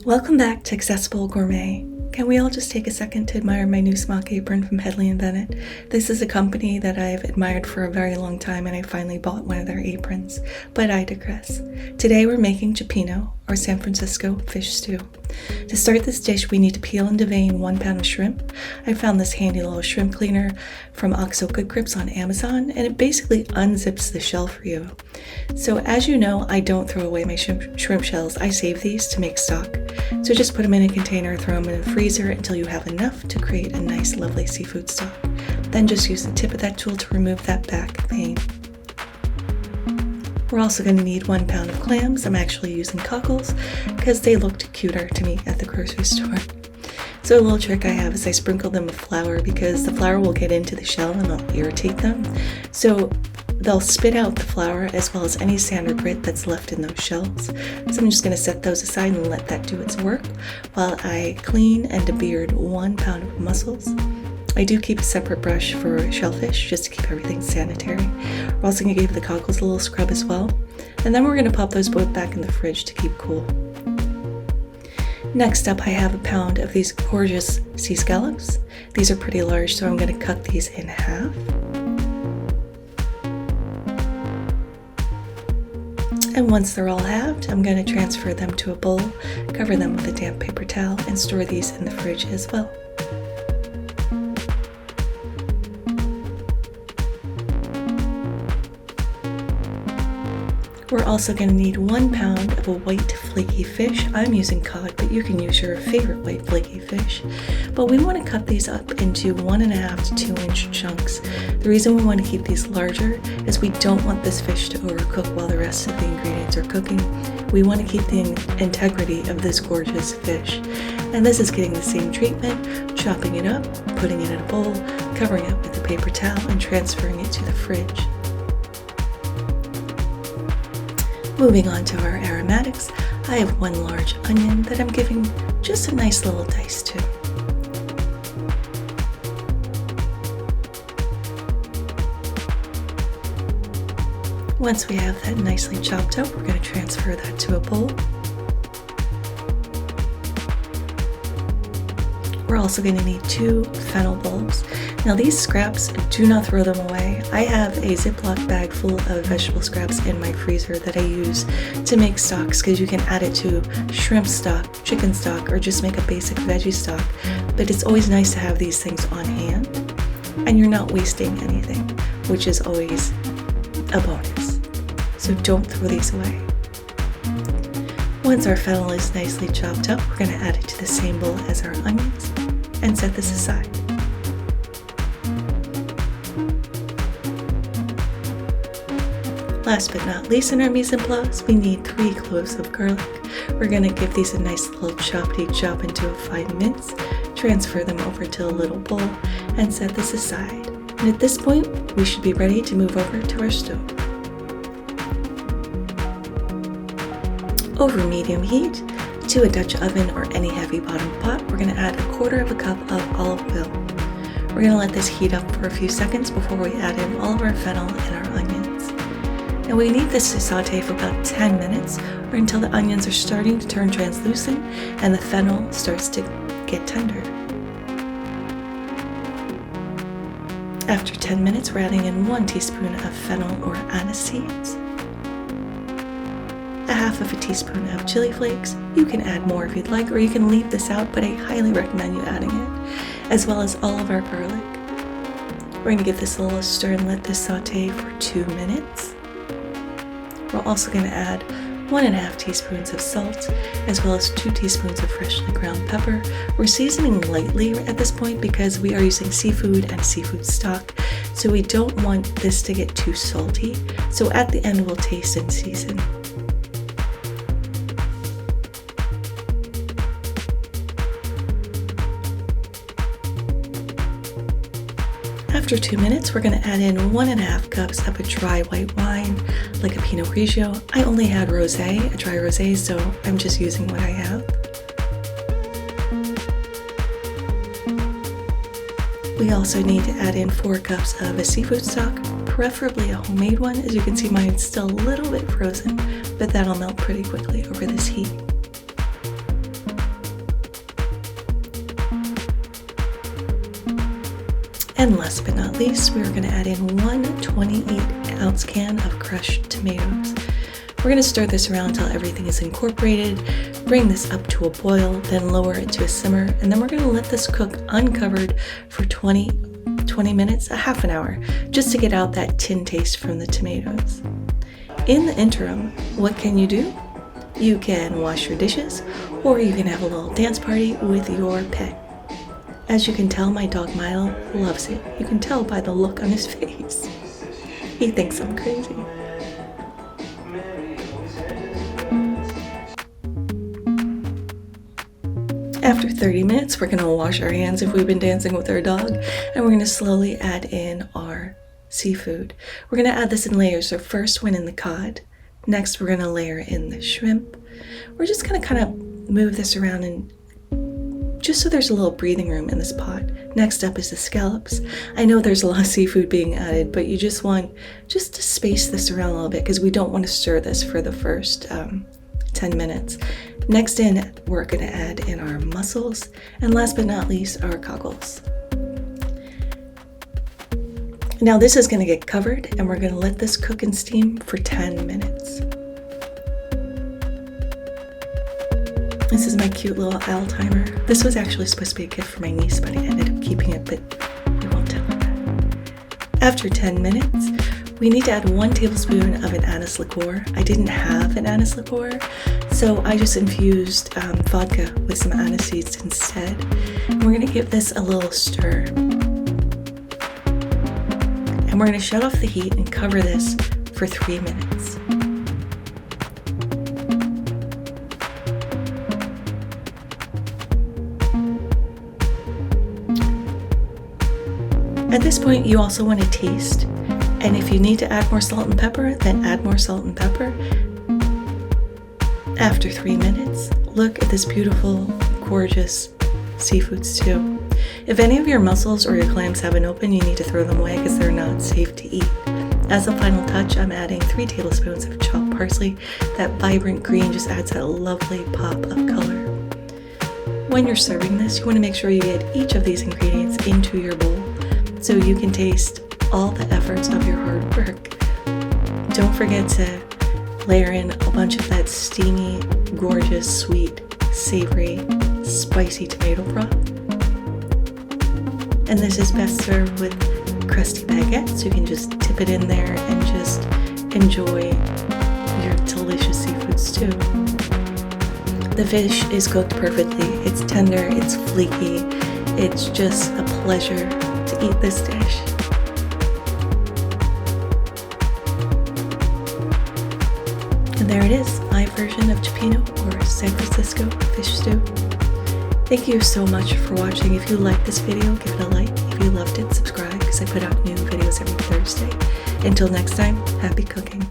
Welcome back to Accessible Gourmet. Can we all just take a second to admire my new smock apron from Headley & Bennett? This is a company that I've admired for a very long time, and I finally bought one of their aprons. But I digress. Today we're making Cioppino, or San Francisco fish stew. To start this dish, we need to peel and devein 1 pound of shrimp. I found this handy little shrimp cleaner from Oxo Good Grips on Amazon, and it basically unzips the shell for you. So as you know, I don't throw away my shrimp shells. I save these to make stock. So just put them in a container, throw them in the freezer until you have enough to create a nice, lovely seafood stock. Then just use the tip of that tool to remove that back vein. We're also going to need 1 pound of clams. I'm actually using cockles because they looked cuter to me at the grocery store. So a little trick I have is I sprinkle them with flour because the flour will get into the shell and it'll irritate them. So they'll spit out the flour as well as any sand or grit that's left in those shells. So I'm just going to set those aside and let that do its work while I clean and debeard 1 pound of mussels. I do keep a separate brush for shellfish just to keep everything sanitary. We're also going to give the cockles a little scrub as well. And then we're going to pop those both back in the fridge to keep cool. Next up, I have 1 pound of these gorgeous sea scallops. These are pretty large, so I'm going to cut these in half. And once they're all halved, I'm going to transfer them to a bowl, cover them with a damp paper towel, and store these in the fridge as well. We're also going to need 1 pound of a white flaky fish. I'm using cod, but you can use your favorite white flaky fish. But we want to cut these up into 1.5 to 2 inch chunks. The reason we want to keep these larger is we don't want this fish to overcook while the rest of the ingredients are cooking. We want to keep the integrity of this gorgeous fish. And this is getting the same treatment, chopping it up, putting it in a bowl, covering it with a paper towel, and transferring it to the fridge. Moving on to our aromatics, I have 1 large onion that I'm giving just a nice little dice to. Once we have that nicely chopped up, we're going to transfer that to a bowl. We're also going to need 2 fennel bulbs. Now these scraps, do not throw them away. I have a Ziploc bag full of vegetable scraps in my freezer that I use to make stocks because you can add it to shrimp stock, chicken stock, or just make a basic veggie stock. But it's always nice to have these things on hand and you're not wasting anything, which is always a bonus. So don't throw these away. Once our fennel is nicely chopped up, we're going to add it to the same bowl as our onions and set this aside. Last but not least in our mise en place, we need 3 cloves of garlic. We're going to give these a nice little choppity chop into a fine mince, transfer them over to a little bowl, and set this aside. And at this point, we should be ready to move over to our stove. Over medium heat, to a Dutch oven or any heavy bottom pot, we're going to add 1/4 cup of olive oil. We're going to let this heat up for a few seconds before we add in all of our fennel and our onions. And we need this to saute for about 10 minutes or until the onions are starting to turn translucent and the fennel starts to get tender. After 10 minutes, we're adding in 1 teaspoon of fennel or anise seeds, 1/2 teaspoon of chili flakes. You can add more if you'd like, or you can leave this out, but I highly recommend you adding it, as well as all of our garlic. We're going to give this a little stir and let this saute for 2 minutes. We're also going to add 1.5 teaspoons of salt, as well as 2 teaspoons of freshly ground pepper. We're seasoning lightly at this point because we are using seafood and seafood stock, so we don't want this to get too salty. So at the end, we'll taste and season. After 2 minutes, we're going to add in 1.5 cups of a dry white wine, like a Pinot Grigio. I only had rosé, a dry rosé, so I'm just using what I have. We also need to add in 4 cups of a seafood stock, preferably a homemade one. As you can see, mine's still a little bit frozen, but that'll melt pretty quickly over this heat. And last but not least, we're going to add in one 28-ounce can of crushed tomatoes. We're going to stir this around until everything is incorporated, bring this up to a boil, then lower it to a simmer, and then we're going to let this cook uncovered for 20 minutes, a half an hour, just to get out that tin taste from the tomatoes. In the interim, what can you do? You can wash your dishes, or you can have a little dance party with your pet. As you can tell, my dog Milo loves it. You can tell by the look on his face. He thinks I'm crazy. After 30 minutes, we're going to wash our hands if we've been dancing with our dog, and we're going to slowly add in our seafood. We're going to add this in layers, so first one in the cod. Next, we're going to layer in the shrimp. We're just going to kind of move this around and just so there's a little breathing room in this pot. Next up is the scallops. I know there's a lot of seafood being added, but you just want to space this around a little bit because we don't want to stir this for the first 10 minutes. Next in, we're going to add in our mussels, and last but not least, our cockles. Now this is going to get covered, and we're going to let this cook and steam for 10 minutes. This is my cute little owl timer. This was actually supposed to be a gift for my niece, but I ended up keeping it, but we won't tell her that. After 10 minutes, we need to add 1 tablespoon of an anise liqueur. I didn't have an anise liqueur, so I just infused vodka with some anise seeds instead. And we're going to give this a little stir. And we're going to shut off the heat and cover this for 3 minutes. At this point, you also want to taste, and if you need to add more salt and pepper, then add more salt and pepper. After 3 minutes, look at this beautiful, gorgeous seafood stew. If any of your mussels or your clams haven't opened, you need to throw them away because they're not safe to eat. As a final touch, I'm adding 3 tablespoons of chopped parsley. That vibrant green just adds that lovely pop of color. When you're serving this, you want to make sure you get each of these ingredients into your bowl so you can taste all the efforts of your hard work. Don't forget to layer in a bunch of that steamy, gorgeous, sweet, savory, spicy tomato broth. And this is best served with crusty baguettes. You can just tip it in there and just enjoy your delicious seafood stew. The fish is cooked perfectly. It's tender, it's flaky. It's just a pleasure to eat this dish. And there it is, my version of Cioppino or San Francisco fish stew. Thank you so much for watching. If you liked this video, give it a like. If you loved it, subscribe because I put out new videos every Thursday. Until next time, happy cooking.